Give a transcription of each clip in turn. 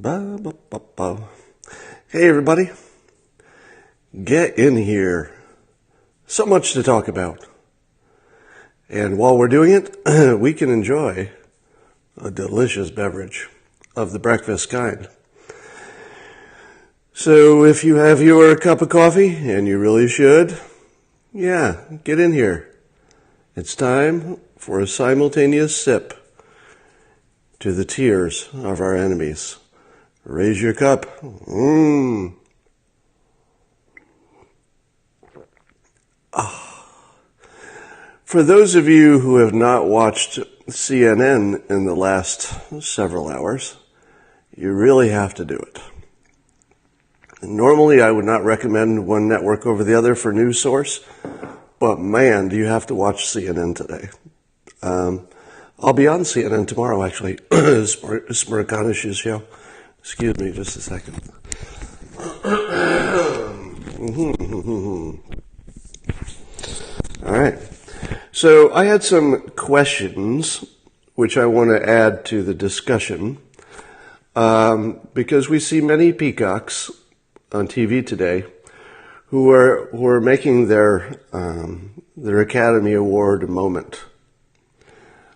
Ba, ba, ba, ba. Hey everybody, get in here. So much to talk about. And while we're doing it, we can enjoy a delicious beverage of the breakfast kind. So if you have your cup of coffee, and you really should, get in here. It's time for a simultaneous sip to the tears of our enemies. Raise your cup. For those of you who have not watched CNN in the last several hours, you really have to do it. Normally, I would not recommend one network over the other for news source, but man, do you have to watch CNN today. I'll be on CNN tomorrow, actually, Smirkanish's show. Excuse me just a second. All right. So I had some questions which I want to add to the discussion because we see many peacocks on TV today who are making their Academy Award moment.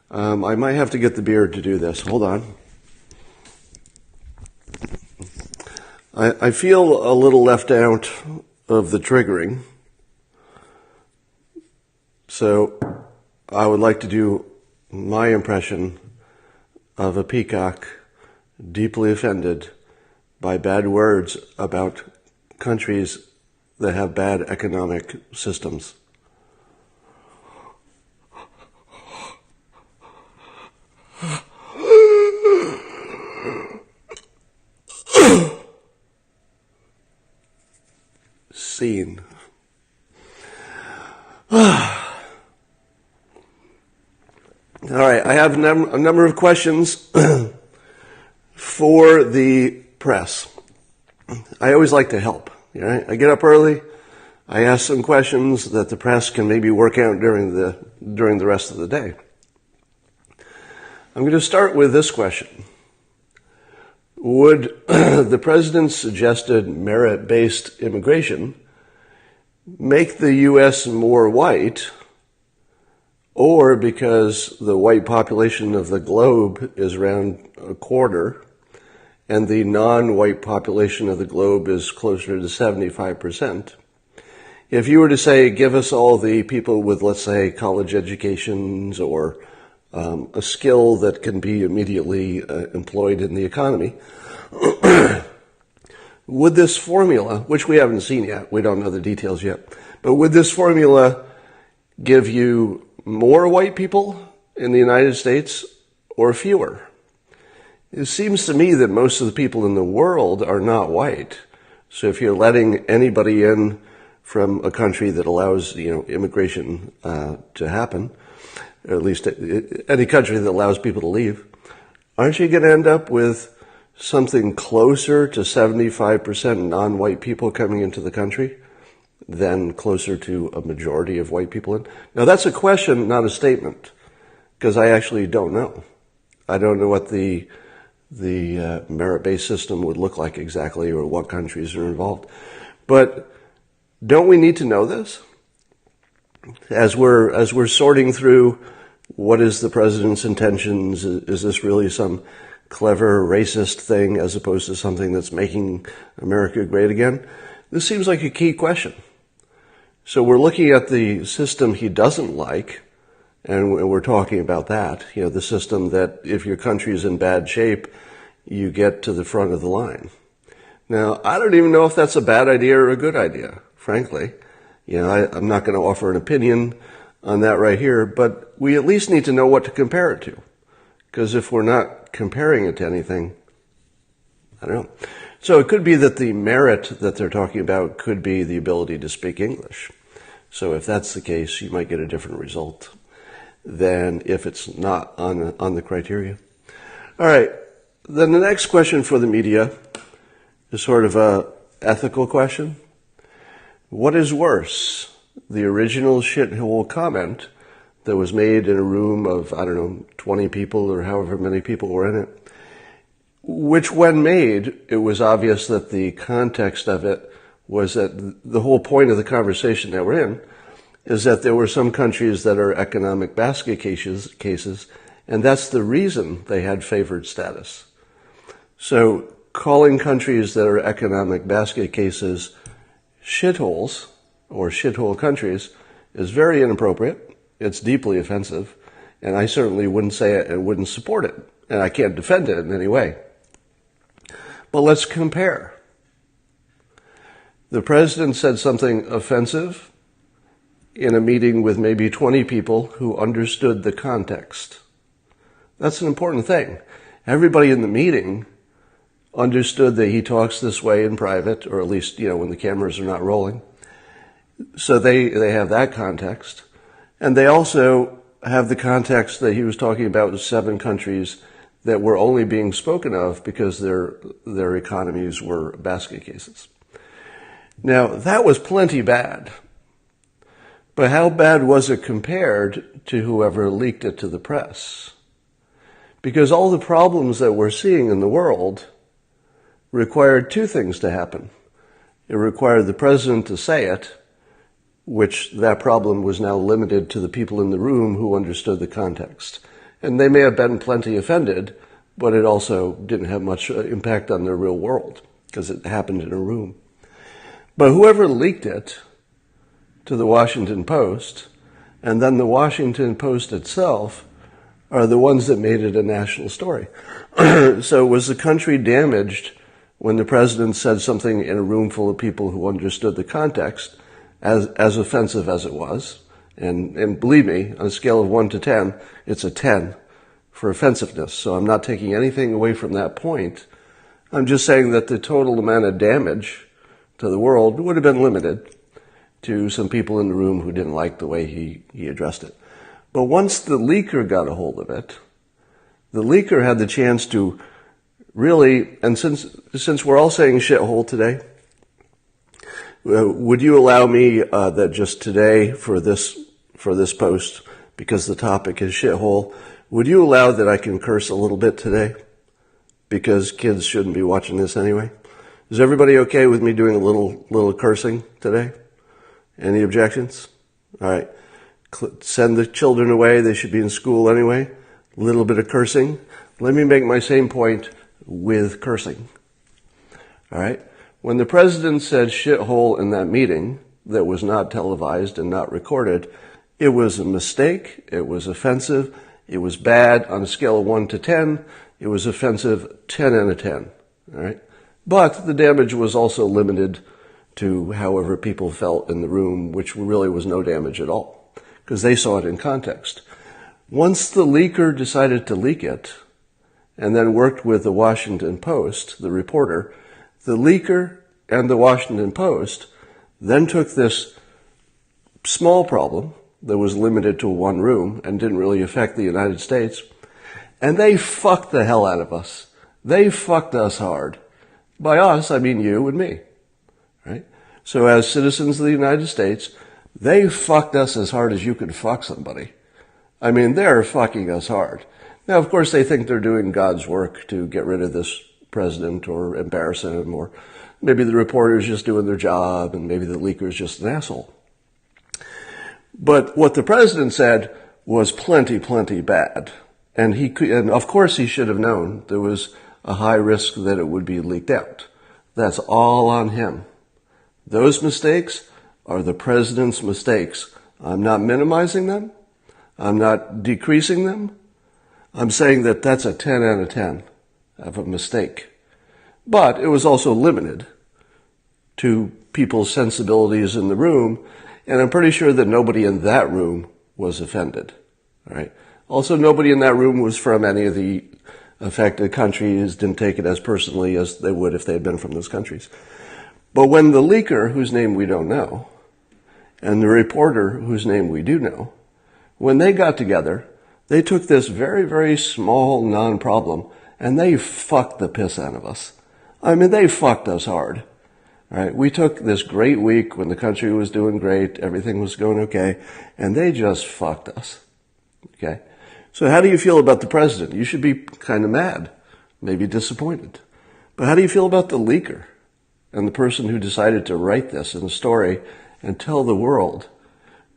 I might have to get the beard to do this. Hold on. I feel a little left out of the triggering. So I would like to do my impression of a peacock deeply offended by bad words about countries that have bad economic systems. Scene. All right, I have a number of questions for the press. I always like to help. I get up early. I ask some questions that the press can maybe work out during the rest of the day. I'm going to start with this question. Would the president's suggested merit-based immigration make the U.S. more white, or because the white population of the globe is around a quarter and the non-white population of the globe is closer to 75%, if you were to say, give us all the people with, let's say, college educations or a skill that can be immediately employed in the economy, would this formula, which we haven't seen yet, we don't know the details yet, but would this formula give you more white people in the United States or fewer? It seems to me that most of the people in the world are not white. So if you're letting anybody in from a country that allows, immigration to happen, or at least any country that allows people to leave, aren't you going to end up with something closer to 75% non-white people coming into the country than closer to a majority of white people in? Now, that's a question, not a statement, because I actually don't know. I don't know what the merit-based system would look like exactly or what countries are involved. But don't we need to know this? As we're sorting through what is the president's intentions, is this really some clever racist thing as opposed to something that's making America great again? This seems like a key question. So we're looking at the system he doesn't like, and we're talking about that, the system that if your country is in bad shape, you get to the front of the line. Now, I don't even know if that's a bad idea or a good idea, frankly. I'm not going to offer an opinion on that right here, but we at least need to know what to compare it to. Because if we're not comparing it to anything, I don't know. So it could be that the merit that they're talking about could be the ability to speak English. So if that's the case, you might get a different result than if it's not on the criteria. All right. Then the next question for the media is sort of a ethical question. What is worse, the original shithole comment that was made in a room of, 20 people or however many people were in it, which when made, it was obvious that the context of it was that the whole point of the conversation that we're in is that there were some countries that are economic basket cases, and that's the reason they had favored status. So calling countries that are economic basket cases shitholes or shithole countries is very inappropriate. It's deeply offensive, and I certainly wouldn't say it and wouldn't support it, and I can't defend it in any way. But let's compare. The president said something offensive in a meeting with maybe 20 people who understood the context. That's an important thing. Everybody in the meeting understood that he talks this way in private, or at least, when the cameras are not rolling. So they have that context. And they also have the context that he was talking about 7 countries that were only being spoken of because their economies were basket cases. Now, that was plenty bad. But how bad was it compared to whoever leaked it to the press? Because all the problems that we're seeing in the world required 2 things to happen. It required the president to say it, which that problem was now limited to the people in the room who understood the context. And they may have been plenty offended, but it also didn't have much impact on their real world because it happened in a room. But whoever leaked it to the Washington Post, and then the Washington Post itself, are the ones that made it a national story. So was the country damaged when the president said something in a room full of people who understood the context, as offensive as it was? And believe me, on a scale of 1 to 10, it's a 10 for offensiveness. So I'm not taking anything away from that point. I'm just saying that the total amount of damage to the world would have been limited to some people in the room who didn't like the way he addressed it. But once the leaker got a hold of it, the leaker had the chance to really, and since we're all saying shithole today, would you allow me that just today for this post, because the topic is shithole, would you allow that I can curse a little bit today? Because kids shouldn't be watching this anyway. Is everybody okay with me doing a little cursing today? Any objections? All right. Send the children away. They should be in school anyway. A little bit of cursing. Let me make my same point with cursing. All right. When the president said shithole in that meeting that was not televised and not recorded, it was a mistake. It was offensive. It was bad. On a scale of 1 to 10, it was offensive 10 out of 10. All right. But the damage was also limited to however people felt in the room, which really was no damage at all, because they saw it in context. Once the leaker decided to leak it, and then worked with the Washington Post, the reporter, the leaker and the Washington Post then took this small problem that was limited to 1 room and didn't really affect the United States, and they fucked the hell out of us. They fucked us hard. By us, I mean you and me. Right? So as citizens of the United States, they fucked us as hard as you could fuck somebody. I mean, they're fucking us hard. Now, of course, they think they're doing God's work to get rid of this president or embarrass him, or maybe the reporter's just doing their job, and maybe the leaker's just an asshole. But what the president said was plenty bad. And of course he should have known there was a high risk that it would be leaked out. That's all on him. Those mistakes are the president's mistakes. I'm not minimizing them. I'm not decreasing them. I'm saying that that's a 10 out of 10 of a mistake. But it was also limited to people's sensibilities in the room, and I'm pretty sure that nobody in that room was offended. All right. Also, nobody in that room was from any of the affected countries, didn't take it as personally as they would if they had been from those countries. But when the leaker, whose name we don't know, and the reporter, whose name we do know, when they got together, they took this very small non-problem and they fucked the piss out of us. I mean, they fucked us hard. Right? We took this great week when the country was doing great, everything was going okay, and they just fucked us. Okay? So how do you feel about the president? You should be kind of mad, maybe disappointed. But how do you feel about the leaker and the person who decided to write this in a story and tell the world,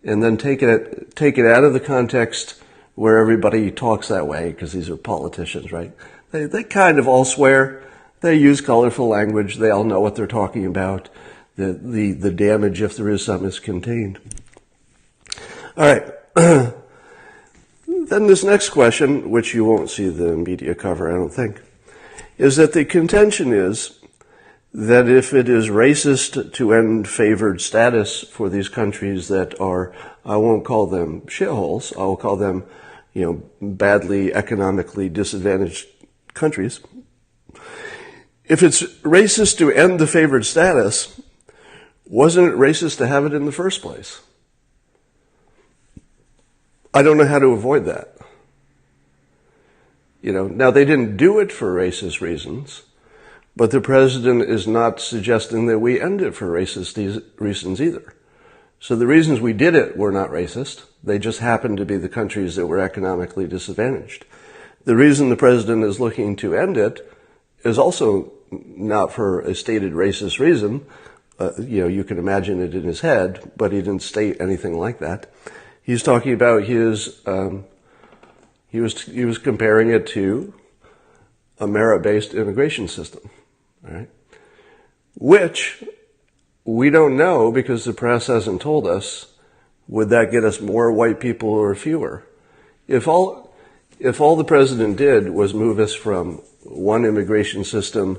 and then take it out of the context where everybody talks that way, because these are politicians, right? They kind of all swear. They use colorful language. They all know what they're talking about. The damage, if there is some, is contained. All right. Then this next question, which you won't see the media cover, I don't think, is that the contention is that if it is racist to end favored status for these countries that are, I won't call them shitholes, I'll call them, badly economically disadvantaged countries. If it's racist to end the favored status, wasn't it racist to have it in the first place? I don't know how to avoid that. Now they didn't do it for racist reasons, but the president is not suggesting that we end it for racist reasons either. So the reasons we did it were not racist. They just happened to be the countries that were economically disadvantaged. The reason the president is looking to end it is also not for a stated racist reason. You can imagine it in his head, but he didn't state anything like that. He's talking about his, he was comparing it to a merit-based immigration system, right? Which we don't know because the press hasn't told us. Would that get us more white people or fewer? If all the president did was move us from one immigration system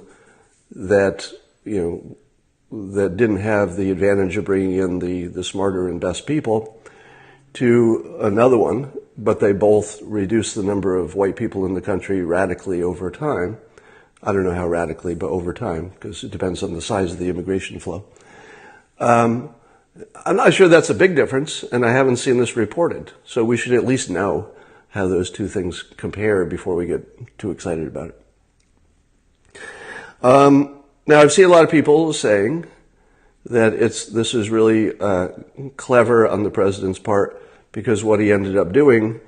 that, that didn't have the advantage of bringing in the smarter and best people to another one, but they both reduced the number of white people in the country radically over time. I don't know how radically, but over time, because it depends on the size of the immigration flow. I'm not sure that's a big difference, and I haven't seen this reported. So we should at least know how those two things compare before we get too excited about it. Now, I've seen a lot of people saying that this is really clever on the president's part, because what he ended up doing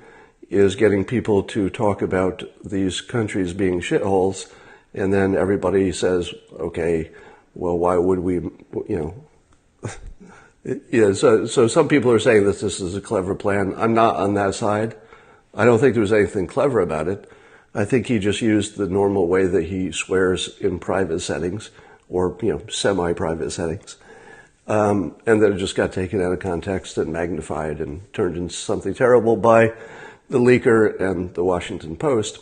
is getting people to talk about these countries being shitholes, and then everybody says, okay, well, why would we, Yeah, so some people are saying that this is a clever plan. I'm not on that side. I don't think there was anything clever about it. I think he just used the normal way that he swears in private settings, or, semi-private settings. And then it just got taken out of context and magnified and turned into something terrible by the leaker and the Washington Post.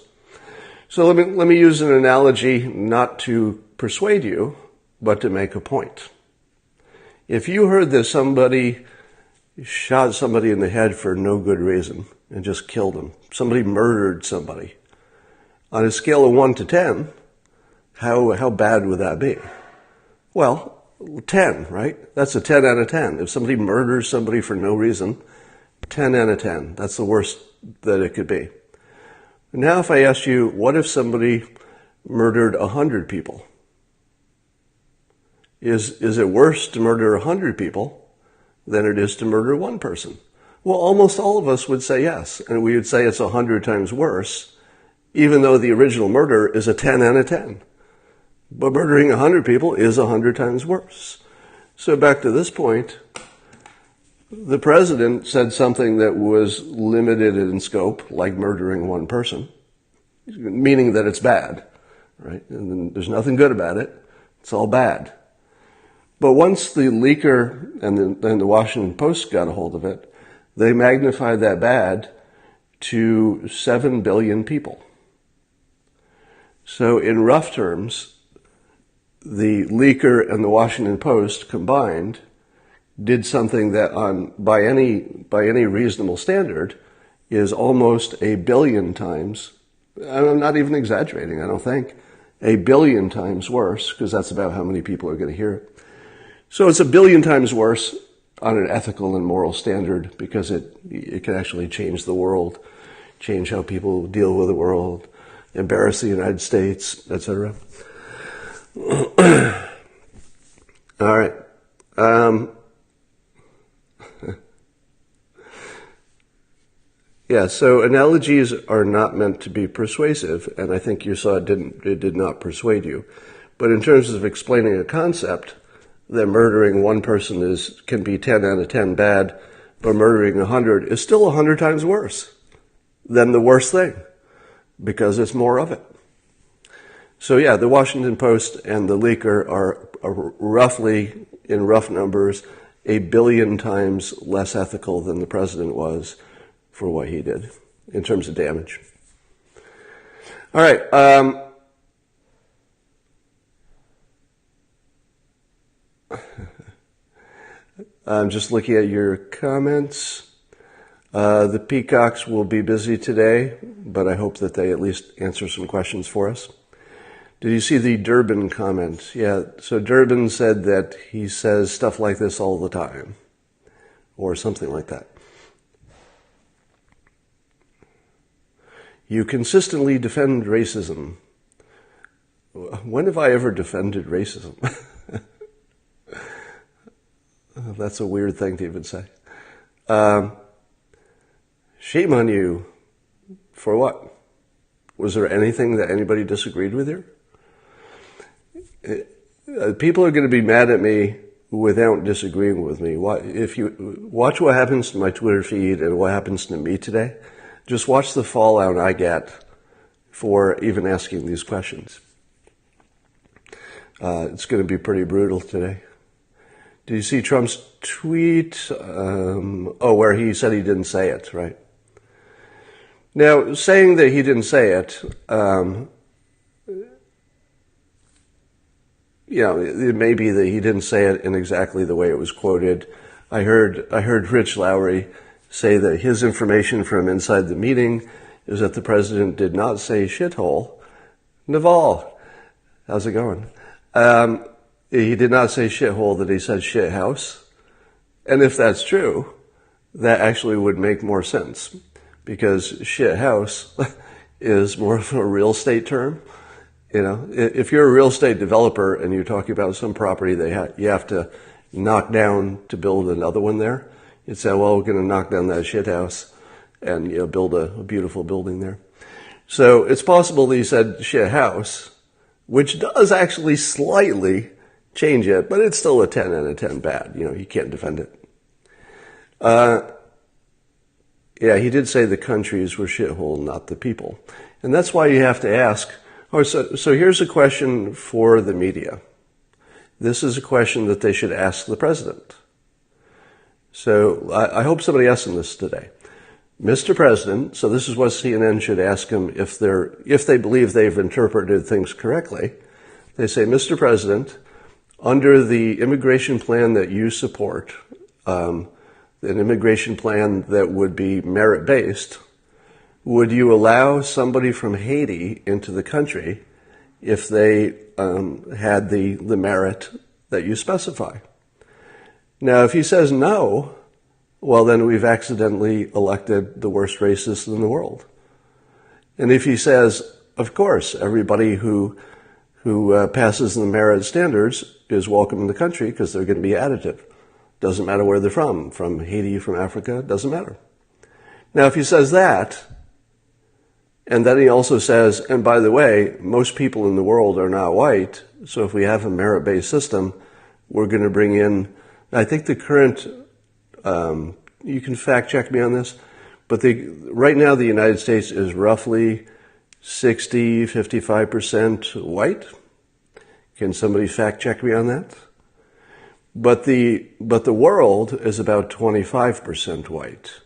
So let me use an analogy not to persuade you, but to make a point. If you heard that somebody shot somebody in the head for no good reason and just killed them, somebody murdered somebody, on a scale of 1 to 10, how bad would that be? Well, 10, right? That's a 10 out of 10. If somebody murders somebody for no reason, 10 out of 10. That's the worst that it could be. Now if I asked you, what if somebody murdered 100 people? Is it worse to murder 100 people than it is to murder one person? Well, almost all of us would say yes, and we would say it's 100 times worse, even though the original murder is a 10 out of 10. But murdering 100 people is 100 times worse. So back to this point, the president said something that was limited in scope, like murdering one person, meaning that it's bad, right? And there's nothing good about it. It's all bad. But once the leaker and the Washington Post got a hold of it, they magnified that bad to 7 billion people. So in rough terms, the leaker and the Washington Post combined did something that by any reasonable standard is almost 1 billion times, I'm not even exaggerating, I don't think, 1 billion times worse, because that's about how many people are going to hear it. So it's 1 billion times worse on an ethical and moral standard, because it can actually change the world, change how people deal with the world, embarrass the United States, etc. All right. Yeah, so analogies are not meant to be persuasive, and I think you saw it did not persuade you. But in terms of explaining a concept, that murdering one person can be 10 out of 10 bad, but murdering 100 is still 100 times worse than the worst thing, because it's more of it. So yeah, the Washington Post and the leaker are roughly, in rough numbers, 1 billion times less ethical than the president was for what he did in terms of damage. All right. I'm just looking at your comments. The peacocks will be busy today, but I hope that they at least answer some questions for us. Did you see the Durbin comment? Yeah, so Durbin said that he says stuff like this all the time, or something like that. You consistently defend racism. When have I ever defended racism? That's a weird thing to even say. Shame on you. For what? Was there anything that anybody disagreed with here? People are going to be mad at me without disagreeing with me. If you watch what happens to my Twitter feed and what happens to me today, just watch the fallout I get for even asking these questions. It's going to be pretty brutal today. Did you see Trump's tweet? Where he said he didn't say it, right? Now, saying that he didn't say it, it may be that he didn't say it in exactly the way it was quoted. I heard Rich Lowry say that his information from inside the meeting is that the president did not say shithole. Naval, how's it going? He did not say shithole, that he said shithouse. And if that's true, that actually would make more sense, because shithouse is more of a real estate term. You know, if you're a real estate developer and you're talking about some property you have to knock down to build another one there, you'd say, well, we're going to knock down that shithouse and build a beautiful building there. So it's possible that he said shithouse, which does actually slightly change it, but it's still a 10 out of 10 bad. You can't defend it. He did say the countries were shithole, not the people. And that's why you have to ask. So here's a question for the media. This is a question that they should ask the president. So I hope somebody asks him this today. Mr. President, so this is what CNN should ask him if they believe they've interpreted things correctly. They say, Mr. President, under the immigration plan that you support, an immigration plan that would be merit-based, would you allow somebody from Haiti into the country if they had the merit that you specify? Now, if he says no, well, then we've accidentally elected the worst racist in the world. And if he says, of course, everybody who passes the merit standards is welcome in the country because they're going to be additive. Doesn't matter where they're from Haiti, from Africa, doesn't matter. Now, if he says that, and then he also says, and by the way, most people in the world are not white, so if we have a merit-based system, we're going to bring in, I think the current, you can fact check me on this, but right now the United States is roughly 55% white. Can somebody fact check me on that? But the world is about 25% white.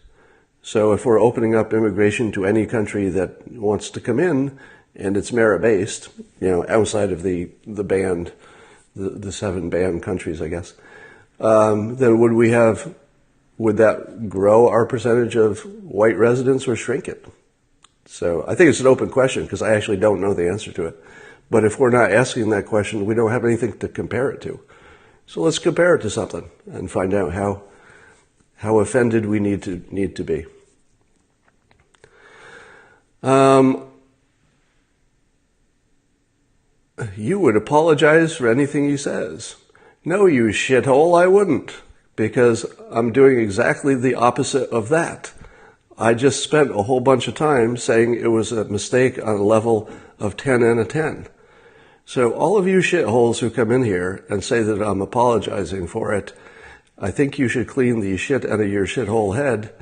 So if we're opening up immigration to any country that wants to come in, and it's merit-based, outside of the banned, the 7 banned countries, I guess, then would that grow our percentage of white residents or shrink it? So I think it's an open question because I actually don't know the answer to it. But if we're not asking that question, we don't have anything to compare it to. So let's compare it to something and find out how offended we need to be. You would apologize for anything he says. No, you shithole, I wouldn't, because I'm doing exactly the opposite of that. I just spent a whole bunch of time saying it was a mistake on a level of 10 and a 10. So all of you shitholes who come in here and say that I'm apologizing for it, I think you should clean the shit out of your shithole head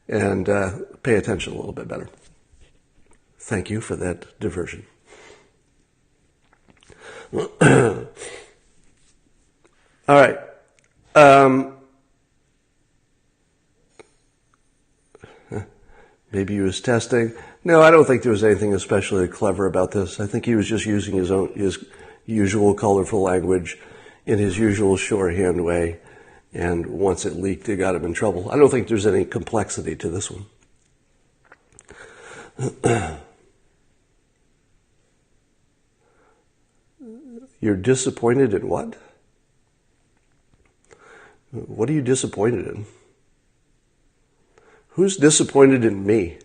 and pay attention a little bit better. Thank you for that diversion. All right. Maybe he was testing. No, I don't think there was anything especially clever about this. I think he was just using his usual colorful language in his usual shorthand way. And once it leaked, it got him in trouble. I don't think there's any complexity to this one. You're disappointed in what? What are you disappointed in? Who's disappointed in me?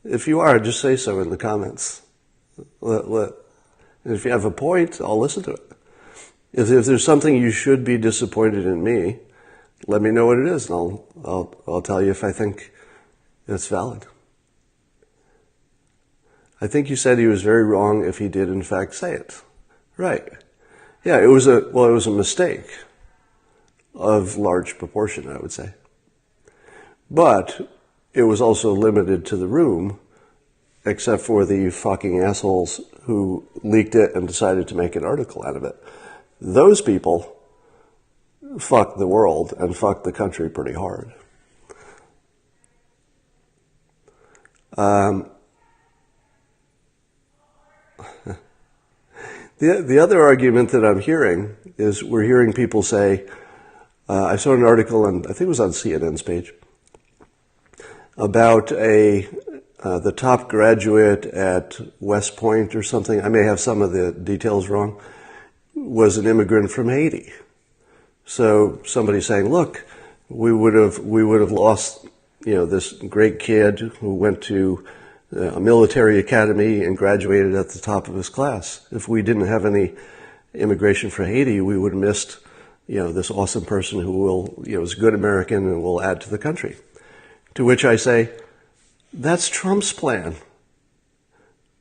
If you are, just say so in the comments. If you have a point, I'll listen to it. If there's something you should be disappointed in me, let me know what it is, and I'll tell you if I think it's valid. I think you said he was very wrong if he did in fact say it. Right. Yeah, it was a mistake of large proportion, I would say. But it was also limited to the room, except for the fucking assholes who leaked it and decided to make an article out of it. Those people fucked the world and fucked the country pretty hard. The other argument that I'm hearing is we're hearing people say, I saw an article, and I think it was on CNN's page, about the top graduate at West Point or something. I may have some of the details wrong. Was an immigrant from Haiti. So somebody saying, look, we would have lost, this great kid who went to a military academy and graduated at the top of his class. If we didn't have any immigration from Haiti, we would have missed, this awesome person who is a good American and will add to the country. To which I say, that's Trump's plan.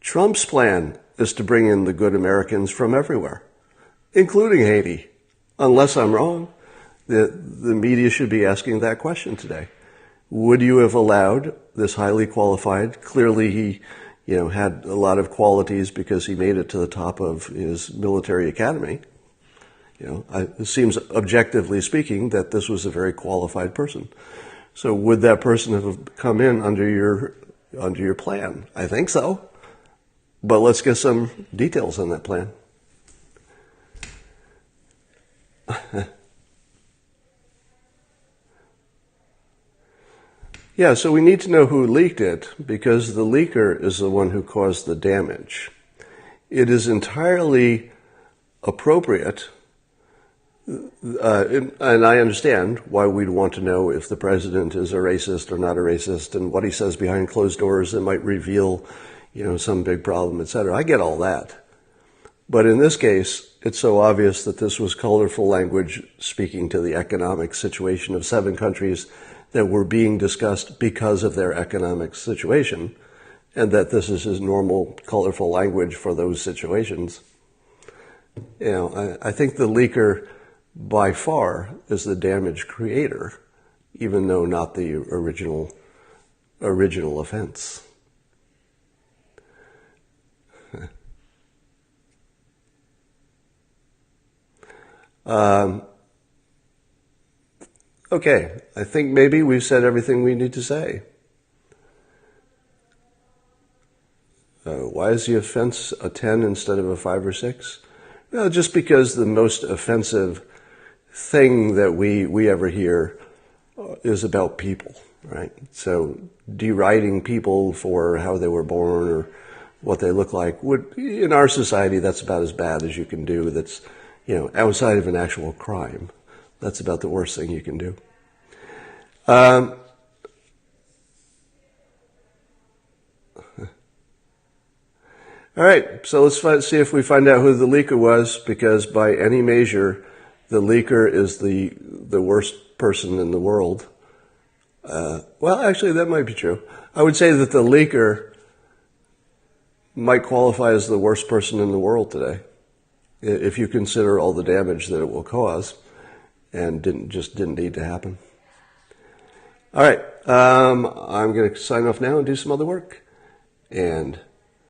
Trump's plan is to bring in the good Americans from everywhere, including Haiti. Unless I'm wrong, the media should be asking that question today. Would you have allowed this highly qualified, clearly he, had a lot of qualities because he made it to the top of his military academy. It seems objectively speaking that this was a very qualified person. So would that person have come in under your plan? I think so. But let's get some details on that plan. Yeah, so we need to know who leaked it, because the leaker is the one who caused the damage. It is entirely appropriate, and I understand why we'd want to know if the president is a racist or not a racist, and what he says behind closed doors that might reveal, some big problem, etc. I get all that. But in this case, it's so obvious that this was colorful language speaking to the economic situation of 7 countries that were being discussed because of their economic situation, and that this is his normal colorful language for those situations. I think the leaker by far is the damage creator, even though not the original offense. Okay, I think maybe we've said everything we need to say. Why is the offense a 10 instead of a 5 or 6? Well, just because the most offensive thing that we ever hear is about people, right? So deriding people for how they were born or what they look like in our society, that's about as bad as you can do. That's, outside of an actual crime. That's about the worst thing you can do. All right, so let's see if we find out who the leaker was, because by any measure, the leaker is the worst person in the world. Well, actually, that might be true. I would say that the leaker might qualify as the worst person in the world today, if you consider all the damage that it will cause, and didn't need to happen. All right, I'm going to sign off now and do some other work, and